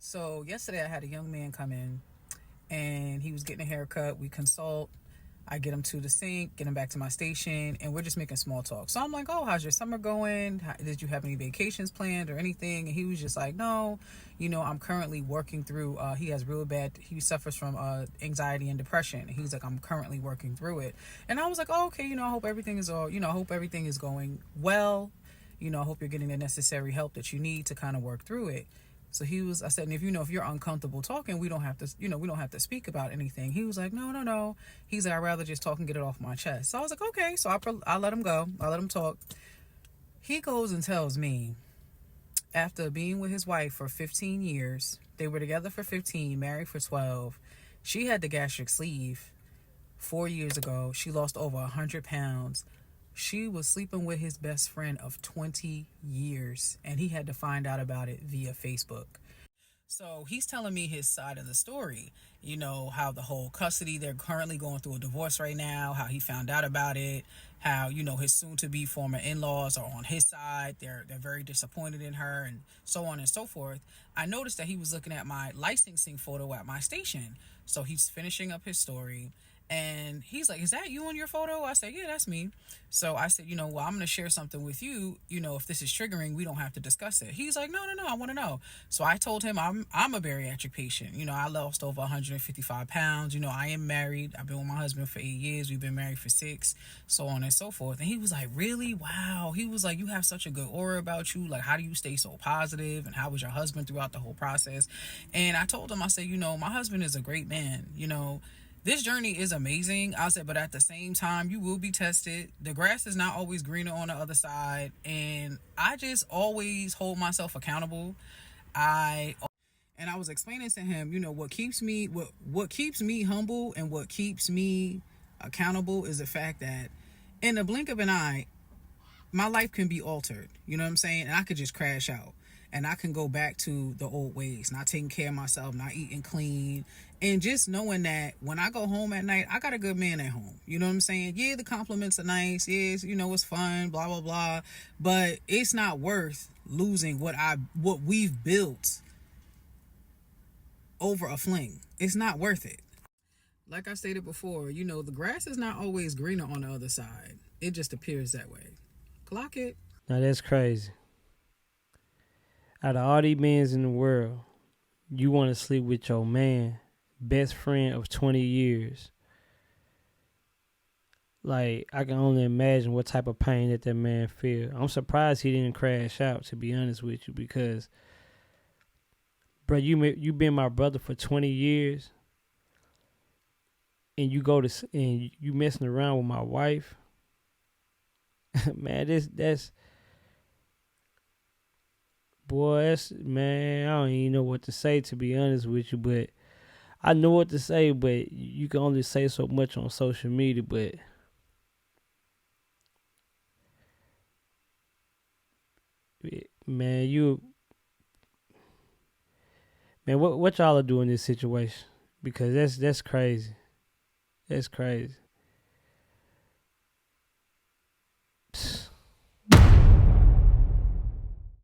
So yesterday I had a young man come in and he was getting a haircut. We consult. I get him to the sink, get him back to my station, and we're just making small talk. So I'm like, "Oh, how's your summer going? Did you have any vacations planned or anything?" And he was just like, "No, I'm currently working through. He has real bad. He suffers from anxiety and depression. And he's like, I'm currently working through it." And I was like, "Oh, okay. I hope everything is all. I hope everything is going well. I hope you're getting the necessary help that you need to kind of work through it." So I said, and if you're uncomfortable talking, we don't have to, we don't have to speak about anything. He was like, no, no, no. He's like, I'd rather just talk and get it off my chest. So I was like, okay. So I let him go. I let him talk. He goes and tells me, after being with his wife for 15 years, they were together for 15, married for 12. She had the gastric sleeve 4 years ago. She lost over 100 pounds. She was sleeping with his best friend of 20 years, and he had to find out about it via Facebook. So he's telling me his side of the story. How the whole custody, they're currently going through a divorce right now, how he found out about it, how, his soon to be former in laws are on his side. They're very disappointed in her, and so on and so forth. I noticed that he was looking at my licensing photo at my station. So he's finishing up his story. And he's like, "Is that you on your photo?" I said, "Yeah, that's me." So I said, well, I'm going to share something with you. If this is triggering, we don't have to discuss it. He's like, "No, no, no, I want to know." So I told him I'm a bariatric patient. I lost over 155 pounds. I am married. I've been with my husband for 8 years. We've been married for 6, so on and so forth. And he was like, "Really? Wow." He was like, "You have such a good aura about you. Like, how do you stay so positive? And how was your husband throughout the whole process?" And I told him, I said, my husband is a great man. This journey is amazing. I said, but at the same time, you will be tested. The grass is not always greener on the other side. And I just always hold myself accountable. I and I was explaining to him, what keeps me humble and what keeps me accountable is the fact that in the blink of an eye, my life can be altered. You know what I'm saying? And I could just crash out. And I can go back to the old ways, not taking care of myself, not eating clean, and just knowing that when I go home at night, I got a good man at home. You know what I'm saying? Yeah, the compliments are nice. Yes, it's fun, blah, blah, blah. But it's not worth losing what we've built over a fling. It's not worth it. Like I stated before, the grass is not always greener on the other side. It just appears that way. Clock it. Now that's crazy. Out of all these men in the world, you want to sleep with your man, best friend of 20 years. Like, I can only imagine what type of pain that man feel. I'm surprised he didn't crash out, to be honest with you, because, bro, you been my brother for 20 years, and and you messing around with my wife. Man, that's boy, man, I don't even know what to say, to be honest with you, but I know what to say, but you can only say so much on social media. But man, what y'all are doing in this situation? Because that's crazy. That's crazy.